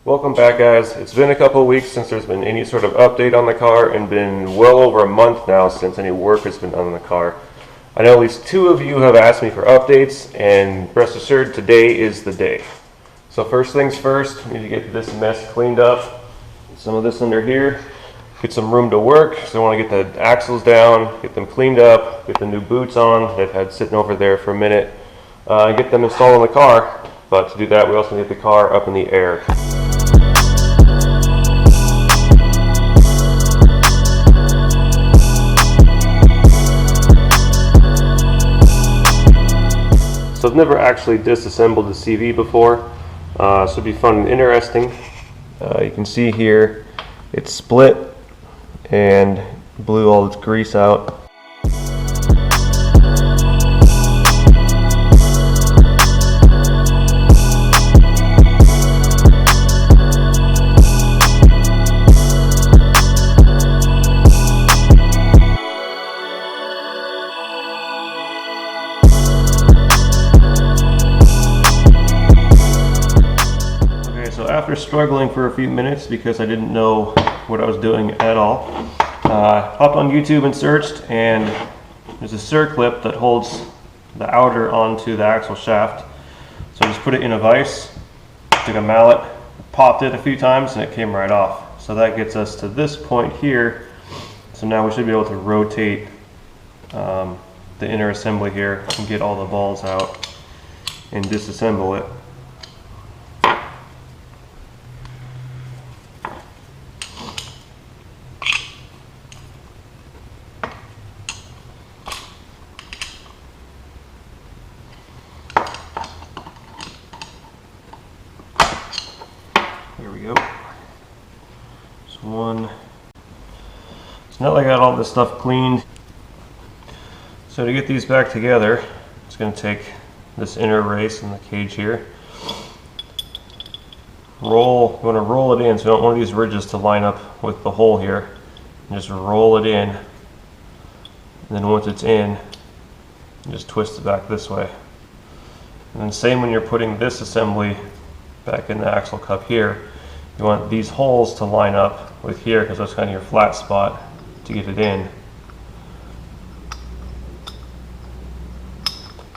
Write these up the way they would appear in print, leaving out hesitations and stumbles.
Welcome back, guys. It's been a couple of weeks since there's been any sort of update on the car, and been well over a month now since any work has been done on the car. I know at least 2 of you have asked me for updates, and rest assured, today is the day. So first things first, we need to get this mess cleaned up. Some of this under here, get some room to work. So I want to get the axles down, get them cleaned up, get the new boots on they've had sitting over there for a minute, and get them installed on the car. But to do that, we also need the car up in the air. So I've never actually disassembled the CV before, so it'd be fun and interesting. You can see here it's split and blew all its grease out. So after struggling for a few minutes because I didn't know what I was doing at all, hopped on YouTube and searched, and there's a circlip that holds the outer onto the axle shaft. So I just put it in a vise, took a mallet, popped it a few times, and it came right off. So that gets us to this point here. So now we should be able to rotate the inner assembly here and get all the balls out and disassemble it. Here we go. So one. So now that I got all this stuff cleaned, so to get these back together, it's going to take this inner race in the cage here. You want to roll it in, so you don't want these ridges to line up with the hole here. And just roll it in, and then once it's in, you just twist it back this way. And then same when you're putting this assembly back in the axle cup here, you want these holes to line up with here because that's kind of your flat spot to get it in.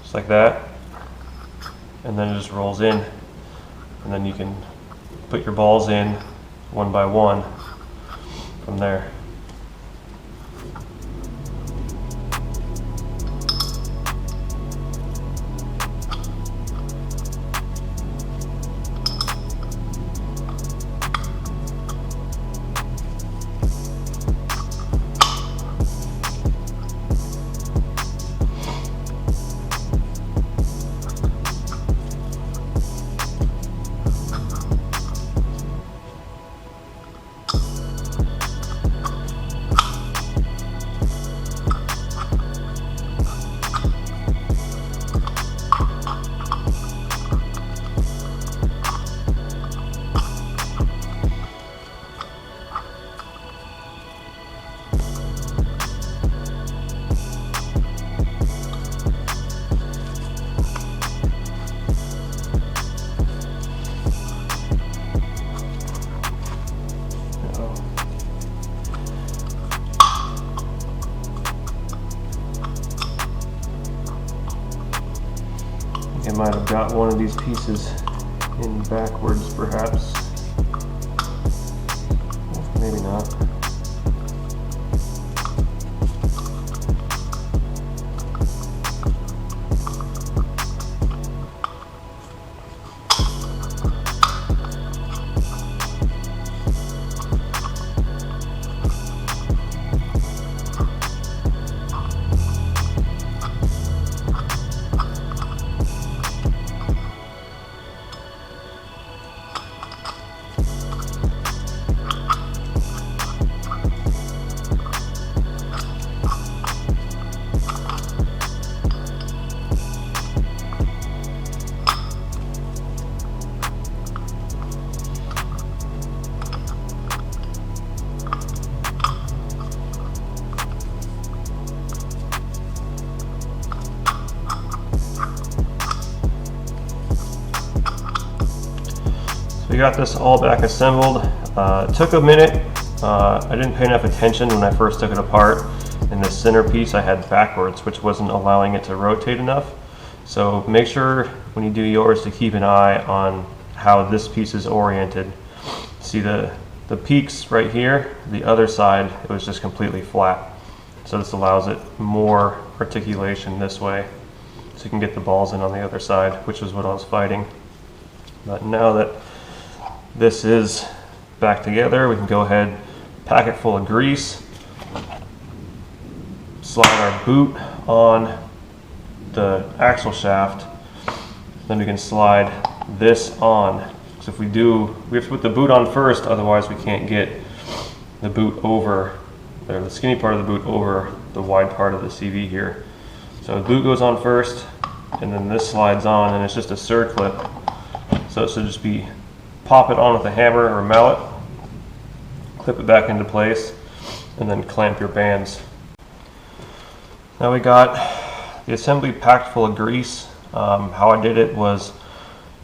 Just like that. And then it just rolls in. And then you can put your balls in one by one from there. I might have got one of these pieces in backwards, perhaps. Maybe not. So we got this all back assembled. It took a minute. I didn't pay enough attention when I first took it apart, and the center piece I had backwards, which wasn't allowing it to rotate enough. So make sure when you do yours to keep an eye on how this piece is oriented. See the peaks right here, the other side, it was just completely flat. So this allows it more articulation this way, so you can get the balls in on the other side, which is what I was fighting. But now that this is back together, we can go ahead, pack it full of grease, slide our boot on the axle shaft, then we can slide this on. So if we do, we have to put the boot on first, otherwise we can't get the boot over, or the skinny part of the boot over the wide part of the CV here. So the boot goes on first, and then this slides on, and it's just a surge clip. So it should just be, pop it on with a hammer or a mallet, clip it back into place, and then clamp your bands. Now we got the assembly packed full of grease. How I did it was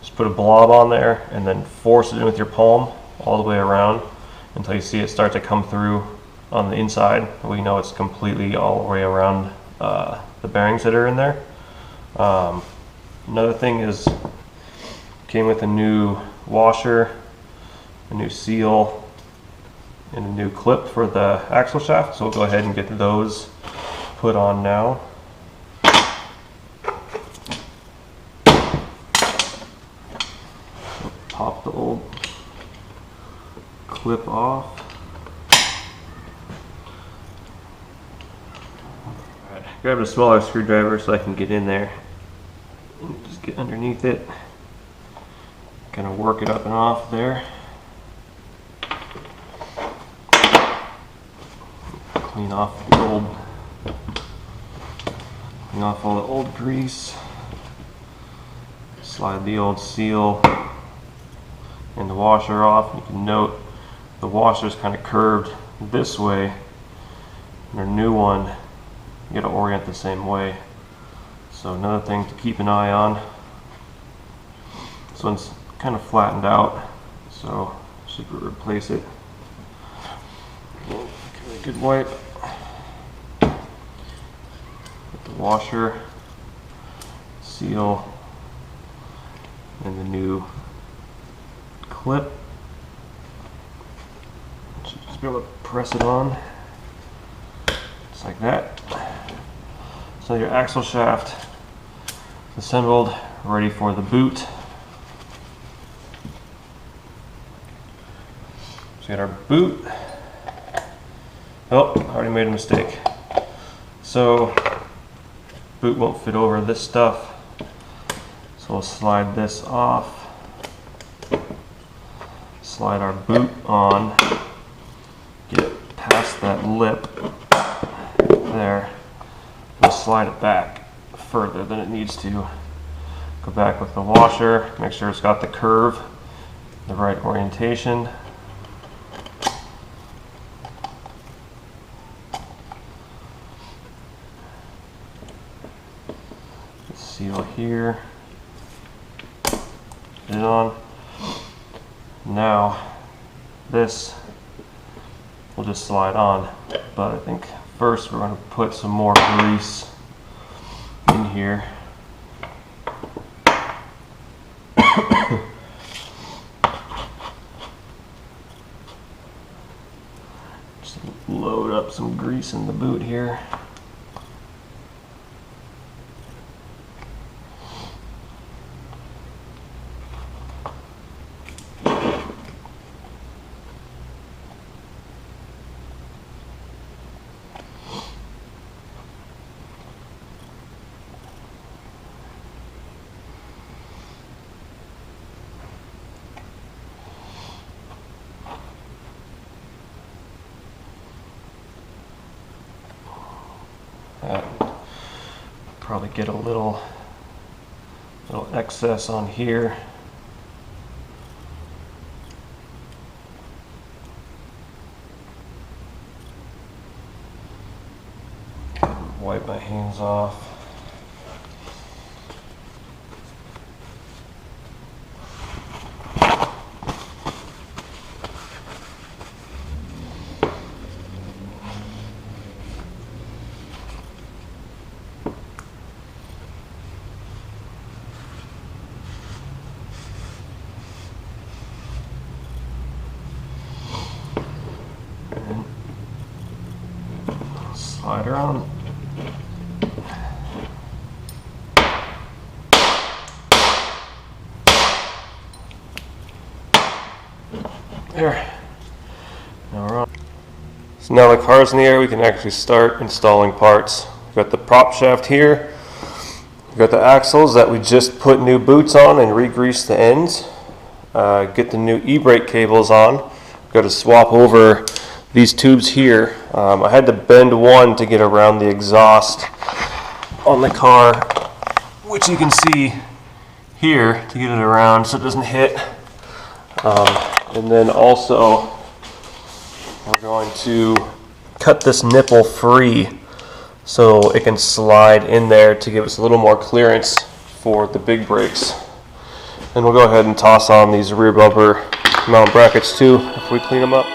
just put a blob on there and then force it in with your palm all the way around until you see it start to come through on the inside. We know it's completely all the way around the bearings that are in there. Another thing is, came with a new washer, a new seal, and a new clip for the axle shaft. So we'll go ahead and get those put on now. Pop the old clip off. Alright, grab a smaller screwdriver so I can get in there and just get underneath it. Kind of work it up and off there. Clean off all the old grease. Slide the old seal and the washer off. You can note the washer is kind of curved this way, and our new one, you got to orient the same way. So another thing to keep an eye on. This one's kind of flattened out, so should replace it. Give it a good wipe. Put the washer, seal, and the new clip. Should just be able to press it on, just like that. So your axle shaft is assembled, ready for the boot. So we got our boot. Oh, I already made a mistake. So boot won't fit over this stuff. So we'll slide this off. Slide our boot on. Get it past that lip there. We'll slide it back further than it needs to. Go back with the washer. Make sure it's got the curve, the right orientation. Seal here, get it on. Now this will just slide on, but I think first we're going to put some more grease in here. Just load up some grease in the boot here. Probably get a little excess on here. Wipe my hands off. slide around. There. Now we're on. So now the car's in the air, we can actually start installing parts. We've got the prop shaft here. We've got the axles that we just put new boots on and re-greased the ends. Get the new e-brake cables on. We've got to swap over these tubes here. I had to bend one to get around the exhaust on the car, which you can see here to get it around so it doesn't hit. And then also we're going to cut this nipple free so it can slide in there to give us a little more clearance for the big brakes. And we'll go ahead and toss on these rear bumper mount brackets too if we clean them up.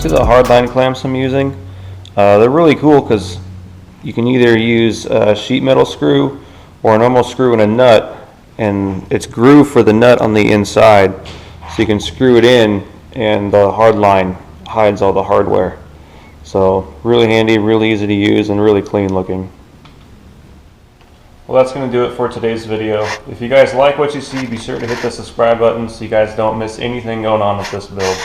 See the hardline clamps I'm using? They're really cool because you can either use a sheet metal screw or a normal screw and a nut, and it's grooved for the nut on the inside, so you can screw it in and the hardline hides all the hardware. So really handy, really easy to use, and really clean looking. Well, that's going to do it for today's video. If you guys like what you see, be sure to hit the subscribe button so you guys don't miss anything going on with this build.